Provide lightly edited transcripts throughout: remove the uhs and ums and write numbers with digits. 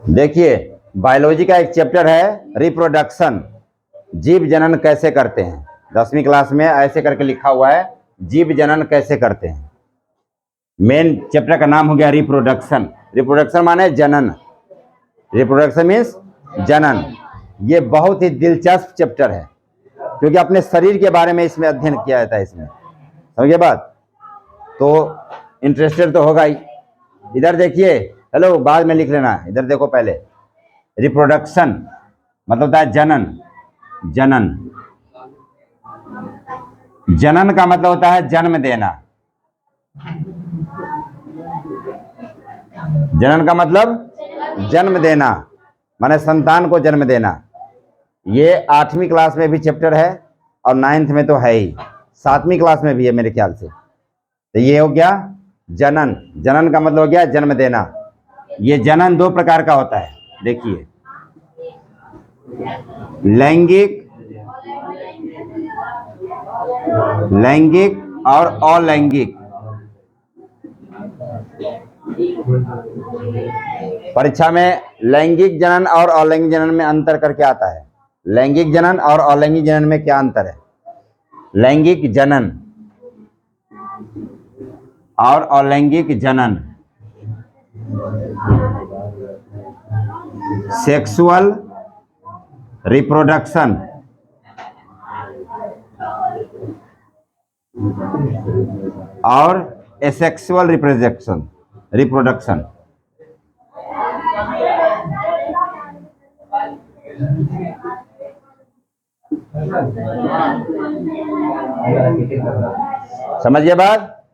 देखिए, बायोलॉजी का एक चैप्टर है रिप्रोडक्शन, जीव जनन कैसे करते हैं। 10वीं क्लास में ऐसे करके लिखा हुआ है, जीव जनन कैसे करते हैं। मेन चैप्टर का नाम हो गया रिप्रोडक्शन। रिप्रोडक्शन माने जनन, रिप्रोडक्शन मीन्स जनन। ये बहुत ही दिलचस्प चैप्टर है, क्योंकि अपने शरीर के बारे में इसमें अध्ययन किया जाता है। इसमें समझे बात, तो इंटरेस्टेड तो होगा ही। इधर देखिए, हेलो, बाद में लिख लेना, इधर देखो पहले। रिप्रोडक्शन मतलब होता है जनन। जनन, जनन का मतलब होता है जन्म देना। जनन का मतलब जन्म देना, माने संतान को जन्म देना। ये 8वीं क्लास में भी चैप्टर है और 9th में तो है ही, 7वीं क्लास में भी है मेरे ख्याल से। तो ये हो गया जनन। जनन का मतलब हो गया जन्म देना। ये जनन 2 प्रकार का होता है, देखिए, लैंगिक, लैंगिक और अलैंगिक। परीक्षा में लैंगिक जनन और अलैंगिक जनन में अंतर करके आता है। लैंगिक जनन और अलैंगिक जनन में क्या अंतर है? लैंगिक जनन और अलैंगिक जनन, सेक्सुअल रिप्रोडक्शन और एसेक्सुअल रिप्रोडक्शन। रिप्रोडक्शन समझिए बात,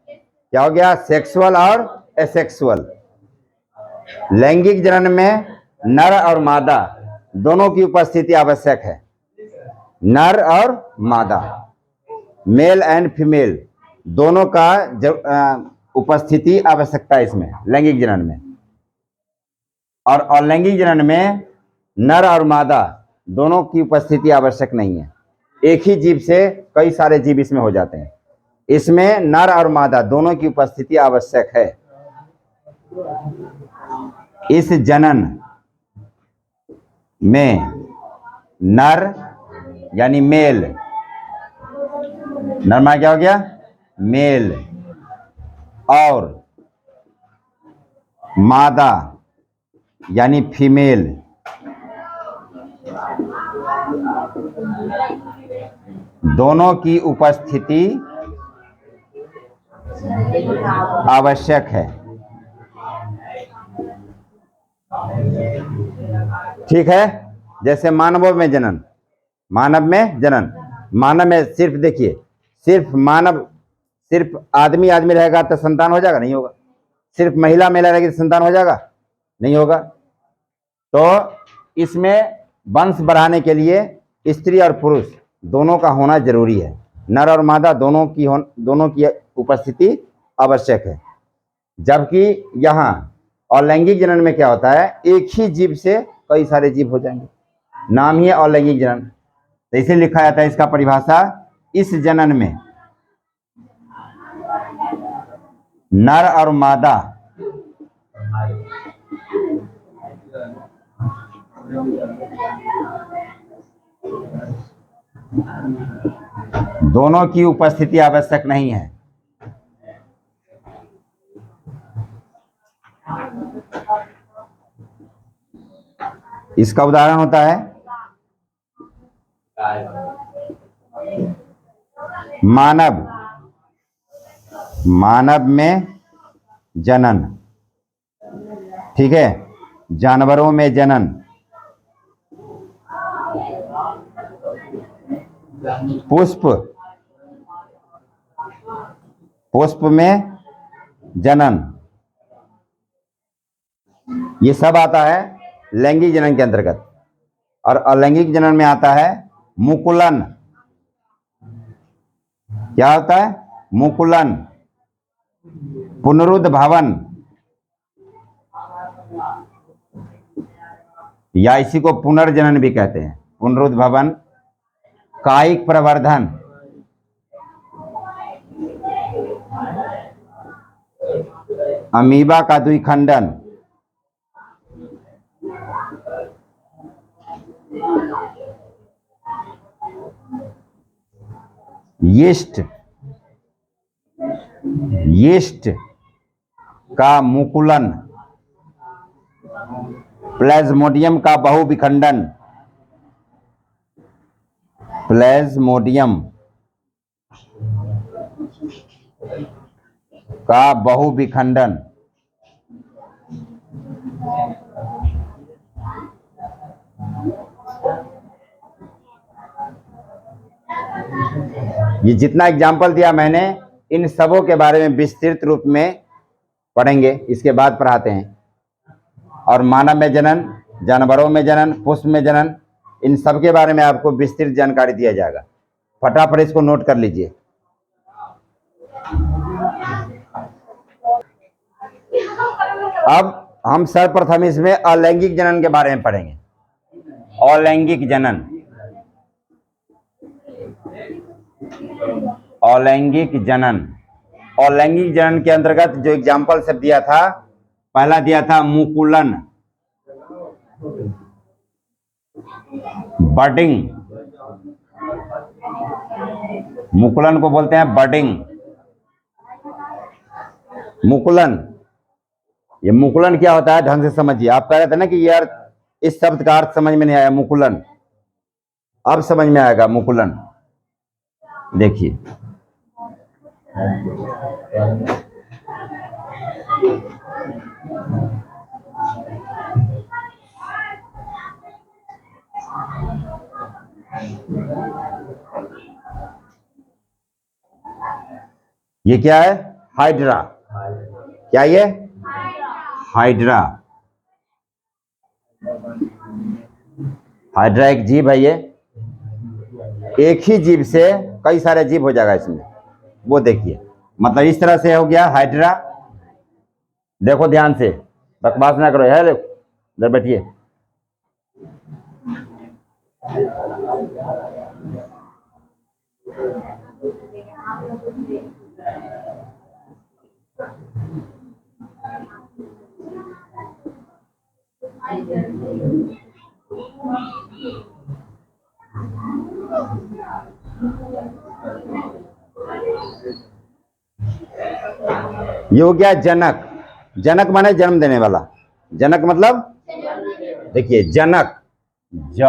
क्या हो गया? सेक्सुअल और एसेक्सुअल। लैंगिक जनन में नर और मादा दोनों की उपस्थिति आवश्यक है। नर और मादा, मेल एंड फीमेल, दोनों का उपस्थिति आवश्यकता है इसमें, लैंगिक जनन में। और अलैंगिक जनन में नर और मादा दोनों की उपस्थिति आवश्यक नहीं है। एक ही जीव से कई सारे जीव इसमें हो जाते हैं। इसमें नर और मादा दोनों की उपस्थिति आवश्यक है। इस जनन में नर यानी मेल, नर माने क्या हो गया? मेल, और मादा यानी फीमेल, दोनों की उपस्थिति आवश्यक है। ठीक है, जैसे मानवों में जनन, मानव में जनन, मानव में सिर्फ देखिए, सिर्फ मानव, सिर्फ आदमी आदमी रहेगा तो संतान हो जाएगा? नहीं होगा। सिर्फ महिला महिला रहेगी तो संतान हो जाएगा? नहीं होगा। तो इसमें वंश बढ़ाने के लिए स्त्री और पुरुष दोनों का होना जरूरी है। नर और मादा दोनों की उपस्थिति आवश्यक है। जबकि यहाँ अलैंगिक जनन में क्या होता है? एक ही जीव से कई सारे जीव हो जाएंगे, नाम ही है अलैंगिक जनन। तो इसे लिखा जाता है, इसका परिभाषा, इस जनन में नर और मादा दोनों की उपस्थिति आवश्यक नहीं है। इसका उदाहरण होता है मानव, मानव में जनन, ठीक है, जानवरों में जनन, पुष्प, पुष्प में जनन, ये सब आता है लैंगिक जनन के अंतर्गत। और अलैंगिक जनन में आता है मुकुलन। क्या होता है? मुकुलन, पुनरुद्भवन, या इसी को पुनर्जनन भी कहते हैं। पुनरुद्भवन, कायिक प्रवर्धन, अमीबा का द्विखंडन, यीस्ट, यीस्ट का मुकुलन, प्लाज्मोडियम का बहुविखंडन, प्लाज्मोडियम का बहुविखंडन, ये जितना एग्जाम्पल दिया मैंने इन सबों के बारे में विस्तृत रूप में पढ़ेंगे, इसके बाद पढ़ाते हैं। और मानव में जनन, जानवरों में जनन, पुष्प में जनन, इन सब के बारे में आपको विस्तृत जानकारी दिया जाएगा। फटाफट इसको नोट कर लीजिए। अब हम सर्वप्रथम इसमें अलैंगिक जनन के बारे में पढ़ेंगे। अलैंगिक जनन, अलैंगिक जनन, अलैंगिक जनन के अंतर्गत जो एग्जाम्पल सब दिया था, पहला दिया था मुकुलन, बडिंग, मुकुलन को बोलते हैं बडिंग, मुकुलन। ये मुकुलन क्या होता है ढंग से समझिए। आप कह रहे थे ना कि यार इस शब्द का अर्थ समझ में नहीं आया, मुकुलन अब समझ में आएगा। मुकुलन देखिए, ये क्या है? हाइड्रा। क्या ये? हाइड्रा। हाइड्रा एक जीव है। ये एक ही जीव से कई सारे जीव हो जाएगा इसमें, वो देखिए। मतलब इस तरह से हो गया हाइड्रा। देखो ध्यान से, बकवास ना करो है। इधर बैठिए। ये हो गया जनक। जनक माने जन्म देने वाला। जनक मतलब देखिए, जनक ज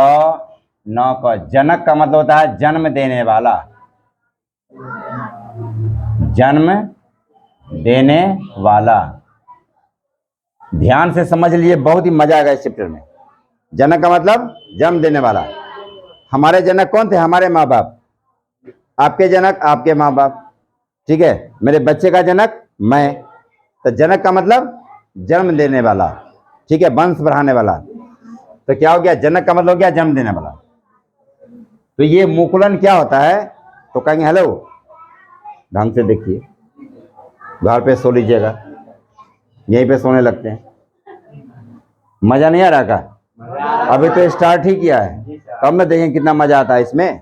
न का, जनक का मतलब होता है जन्म देने वाला, जन्म देने वाला। ध्यान से समझ लिए, बहुत ही मजा आएगा इस चैप्टर में। जनक का मतलब जन्म देने वाला। हमारे जनक कौन थे? हमारे माँ बाप। आपके जनक आपके माँ बाप, ठीक है। मेरे बच्चे का जनक मैं। तो जनक का मतलब जन्म देने वाला, ठीक है, वंश बढ़ाने वाला। तो क्या हो गया? जनक का मतलब हो गया जन्म देने वाला। तो ये मुकुलन क्या होता है? तो कहेंगे हेलो, ढंग से देखिए, घर पे सो लीजिएगा, यहीं पे सोने लगते हैं। मजा नहीं आ रहा का? अभी तो स्टार्ट ही किया है, तब में देखें कितना मजा आता है इसमें।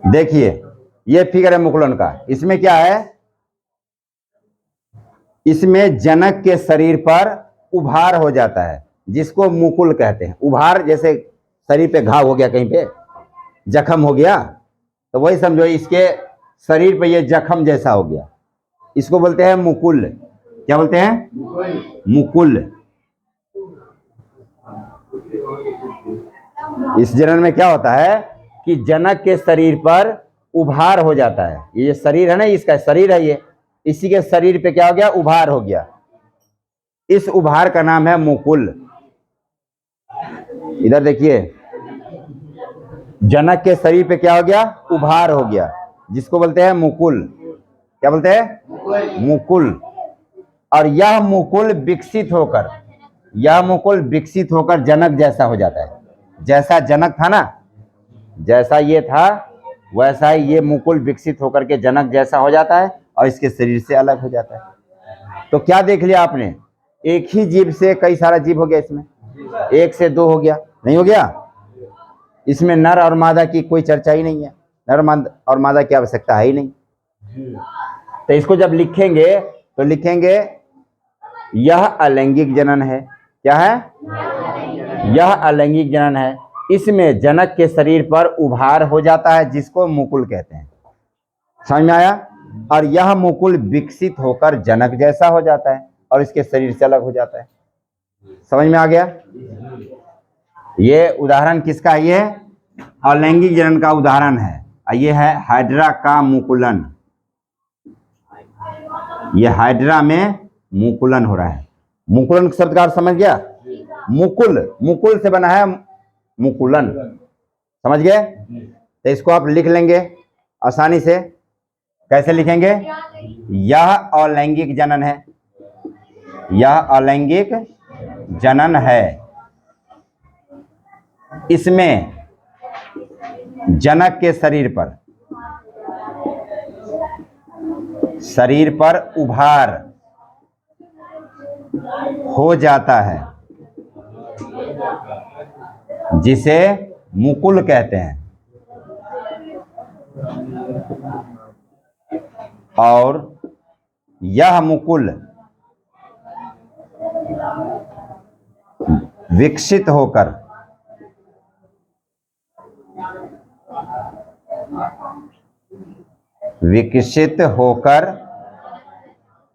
देखिए, ये फिगर है मुकुलन का। इसमें क्या है? इसमें जनक के शरीर पर उभार हो जाता है, जिसको मुकुल कहते हैं। उभार जैसे शरीर पे घाव हो गया, कहीं पे जख्म हो गया, तो वही समझो इसके शरीर पे ये जख्म जैसा हो गया, इसको बोलते हैं मुकुल। क्या बोलते हैं? मुकुल। इस जनन में क्या होता है कि जनक के शरीर पर उभार हो जाता है। ये शरीर है ना, इसका शरीर है ये, इसी के शरीर पे क्या हो गया? उभार हो गया। इस उभार का नाम है मुकुल। इधर देखिए, जनक के शरीर पे क्या हो गया? उभार हो गया, जिसको बोलते हैं मुकुल। क्या बोलते हैं? मुकुल। और यह मुकुल विकसित होकर जनक जैसा हो जाता है। जैसा जनक था ना, जैसा ये था वैसा ही ये मुकुल विकसित होकर के जनक जैसा हो जाता है और इसके शरीर से अलग हो जाता है। तो क्या देख लिया आपने, एक ही जीव से कई सारा जीव हो गया, इसमें एक से दो हो गया, नहीं हो गया? इसमें नर और मादा की कोई चर्चा ही नहीं है, नर और मादा की आवश्यकता है ही नहीं। तो इसको जब लिखेंगे तो लिखेंगे यह अलैंगिक जनन है। क्या है? यह अलैंगिक जनन है। इसमें जनक के शरीर पर उभार हो जाता है जिसको मुकुल कहते हैं। समझ में आया? और यह मुकुल विकसित होकर जनक जैसा हो जाता है और इसके शरीर से अलग हो जाता है। समझ में आ गया? ये उदाहरण किसका है? ये अलैंगिक जनन का उदाहरण है। ये है हाइड्रा का मुकुलन। ये हाइड्रा में मुकुलन हो रहा है। मुकुलन शब्द का अर्थ समझ गया? मुकुल, मुकुल से बना है मुकुलन, समझ गए? तो इसको आप लिख लेंगे आसानी से। कैसे लिखेंगे? यह अलैंगिक जनन है, यह अलैंगिक जनन है। इसमें जनक के शरीर पर उभार हो जाता है जिसे मुकुल कहते हैं, और यह मुकुल विकसित होकर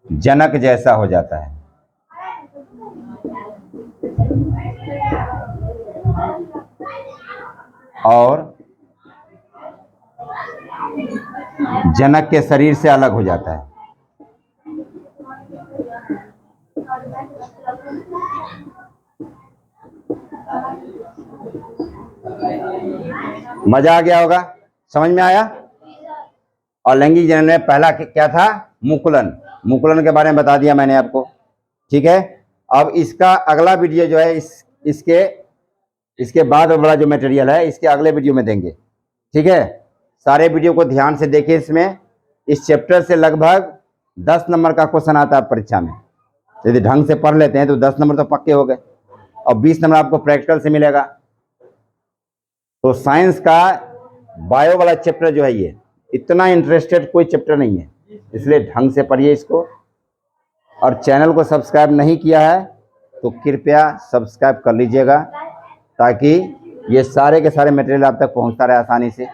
जनक जैसा हो जाता है। और जनक के शरीर से अलग हो जाता है। मजा आ गया होगा? समझ में आया? और लैंगिक जनन में पहला क्या था? मुकुलन। मुकुलन के बारे में बता दिया मैंने आपको, ठीक है। अब इसका अगला वीडियो जो है इसके बाद वाला जो मटेरियल है इसके अगले वीडियो में देंगे, ठीक है। सारे वीडियो को ध्यान से देखिए। इसमें इस चैप्टर से लगभग 10 नंबर का क्वेश्चन आता है परीक्षा में। यदि ढंग से पढ़ लेते हैं तो 10 नंबर तो पक्के हो गए, और 20 नंबर आपको प्रैक्टिकल से मिलेगा। तो साइंस का बायो वाला चैप्टर जो है ये इतना इंटरेस्टेड कोई चैप्टर नहीं है, इसलिए ढंग से पढ़िए इसको। और चैनल को सब्सक्राइब नहीं किया है तो कृपया सब्सक्राइब कर लीजिएगा, ताकि ये सारे के सारे मटेरियल आप तक पहुंचता रहे आसानी से।